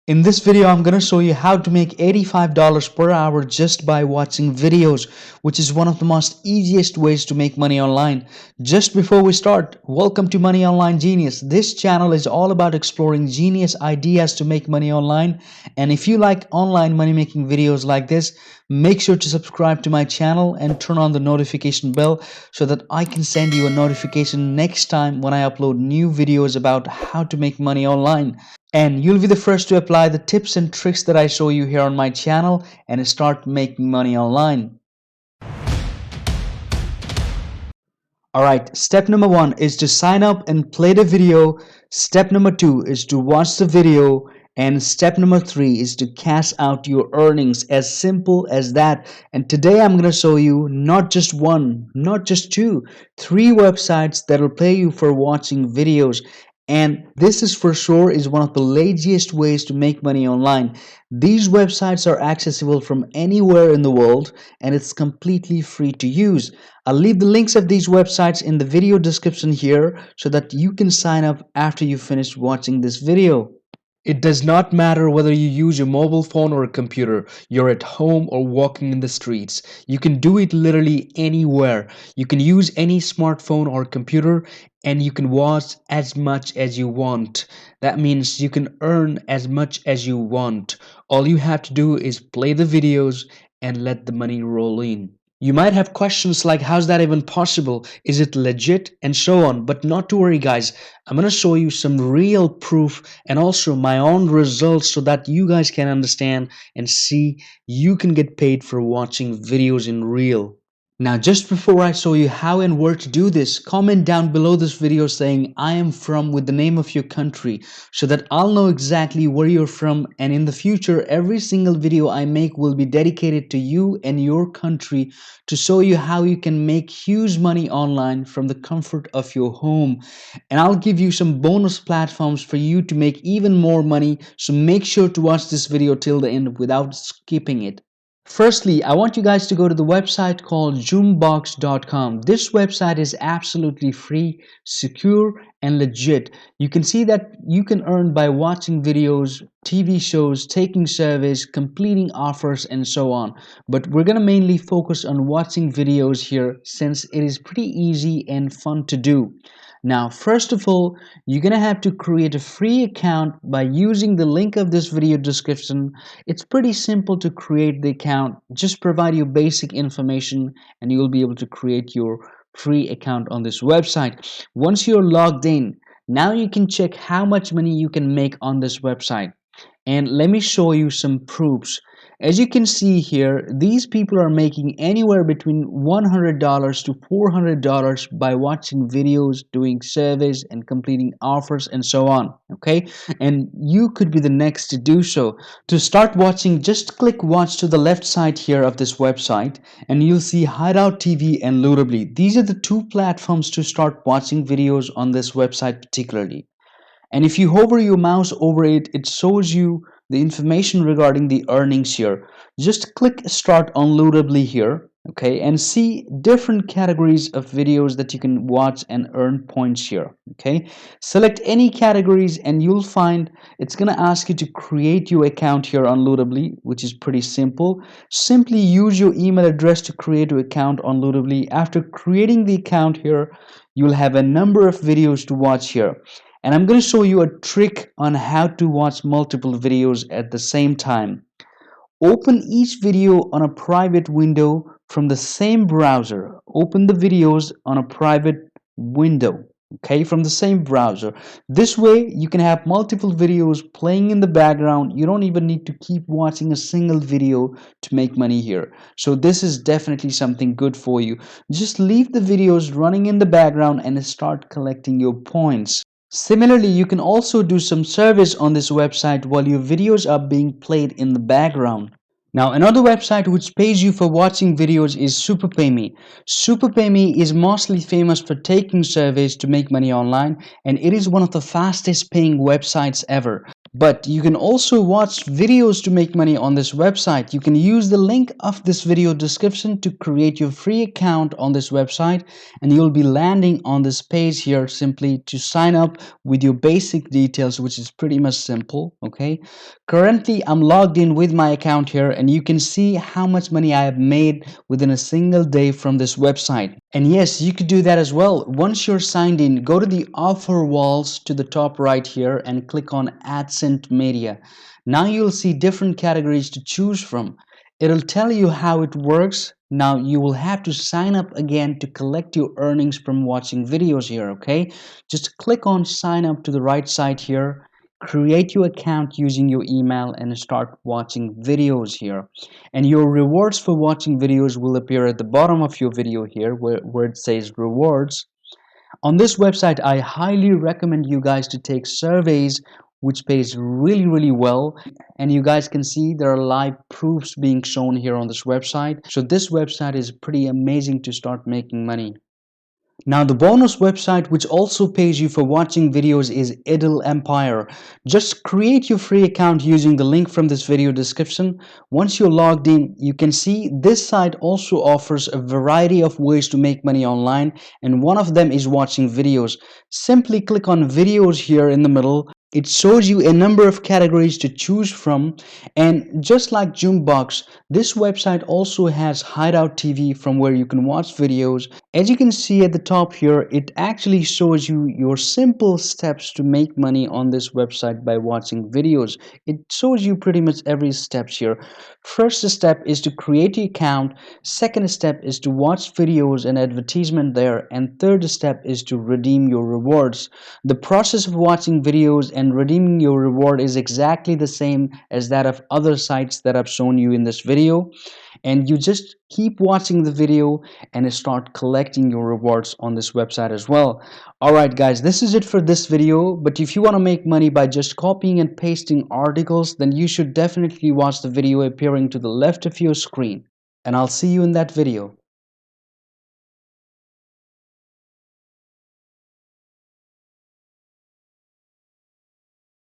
In this video, I'm going to show you how to make $85 per hour just by watching videos, which is one of the most easiest ways to make money online. Just before we start, welcome to Money Online Genius. This channel is all about exploring genius ideas to make money online. And if you like online money making videos like this, make sure to subscribe to my channel and turn on the notification bell so that I can send you a notification next time when I upload new videos about how to make money online. And you'll be the first to apply the tips and tricks that I show you here on my channel and start making money online. Alright, step number 1 is to sign up and play the video. Step number 2 is to watch the video. And step number 3 is to cash out your earnings. As simple as that. And today I'm going to show you not just one, not just two, 3 websites that will pay you for watching videos. And this is for sure is one of the laziest ways to make money online. These websites are accessible from anywhere in the world and it's completely free to use. I'll leave the links of these websites in the video description here so that you can sign up after you finish watching this video. It does not matter whether you use a mobile phone or a computer, you're at home or walking in the streets. You can do it literally anywhere. You can use any smartphone or computer and you can watch as much as you want. That means you can earn as much as you want. All you have to do is play the videos and let the money roll in. You might have questions like, how's that even possible? Is it legit? And so on. But not to worry, guys. I'm going to show you some real proof and also my own results so that you guys can understand and see you can get paid for watching videos in real. Now, just before I show you how and where to do this, comment down below this video saying I am from with the name of your country so that I'll know exactly where you're from, and in the future every single video I make will be dedicated to you and your country to show you how you can make huge money online from the comfort of your home. And I'll give you some bonus platforms for you to make even more money, so make sure to watch this video till the end without skipping it. Firstly, I want you guys to go to the website called ZoomBucks.com. This website is absolutely free, secure, and legit. You can see that you can earn by watching videos, TV shows, taking surveys, completing offers, and so on. But we're going to mainly focus on watching videos here since it is pretty easy and fun to do. Now, first of all, you're going to have to create a free account by using the link of this video description. It's pretty simple to create the account. Just provide your basic information and you'll be able to create your free account on this website. Once you're logged in, now you can check how much money you can make on this website. And let me show you some proofs. As you can see here, these people are making anywhere between $100 to $400 by watching videos, doing surveys, and completing offers, and so on. Okay, and you could be the next to do so. To start watching, just click watch to the left side here of this website, and you'll see Hideout TV and Lootably. These are the 2 platforms to start watching videos on this website particularly. And if you hover your mouse over it, it shows you the information regarding the earnings here. Just click start on Lootably here, okay, and see different categories of videos that you can watch and earn points here. Okay, select any categories and you'll find it's going to ask you to create your account here on Lootably, which is pretty simple. Simply use your email address to create your account on Lootably. After creating the account here, you'll have a number of videos to watch here. And I'm going to show you a trick on how to watch multiple videos at the same time. Open each video on a private window from the same browser. Open the videos on a private window, okay, from the same browser. This way you can have multiple videos playing in the background. You don't even need to keep watching a single video to make money here. So this is definitely something good for you. Just leave the videos running in the background and start collecting your points. Similarly, you can also do some service on this website while your videos are being played in the background. Now, another website which pays you for watching videos is SuperPayMe. SuperPayMe is mostly famous for taking surveys to make money online, and it is one of the fastest paying websites ever. But you can also watch videos to make money on this website. You can use the link of this video description to create your free account on this website, and you'll be landing on this page here simply to sign up with your basic details, which is pretty much simple. Okay, currently I'm logged in with my account here, and you can see how much money I have made within a single day from this website. And yes, you could do that as well. Once you're signed in, go to the offer walls to the top right here and click on AdSense Media. Now you'll see different categories to choose from. It'll tell you how it works. Now you will have to sign up again to collect your earnings from watching videos here, okay? Just click on sign up to the right side here, create your account using your email, and start watching videos here. And your rewards for watching videos will appear at the bottom of your video here where it says rewards. On this website, I highly recommend you guys to take surveys, which pays really well. And you guys can see there are live proofs being shown here on this website. So this website is pretty amazing to start making money. Now the bonus website which also pays you for watching videos is Idle Empire. Just create your free account using the link from this video description. Once you're logged in, you can see this site also offers a variety of ways to make money online, and one of them is watching videos. Simply click on videos here in the middle. It shows you a number of categories to choose from, and just like ZoomBucks, this website also has Hideout TV from where you can watch videos. As you can see at the top here, it actually shows you your simple steps to make money on this website by watching videos. It shows you pretty much every step here. First step is to create your account, second step is to watch videos and advertisement there, and third step is to redeem your rewards. The process of watching videos and redeeming your reward is exactly the same as that of other sites that I've shown you in this video, and you just keep watching the video and start collecting your rewards on this website as well. Alright guys, this is it for this video, but if you want to make money by just copying and pasting articles, then you should definitely watch the video appearing to the left of your screen, and I'll see you in that video.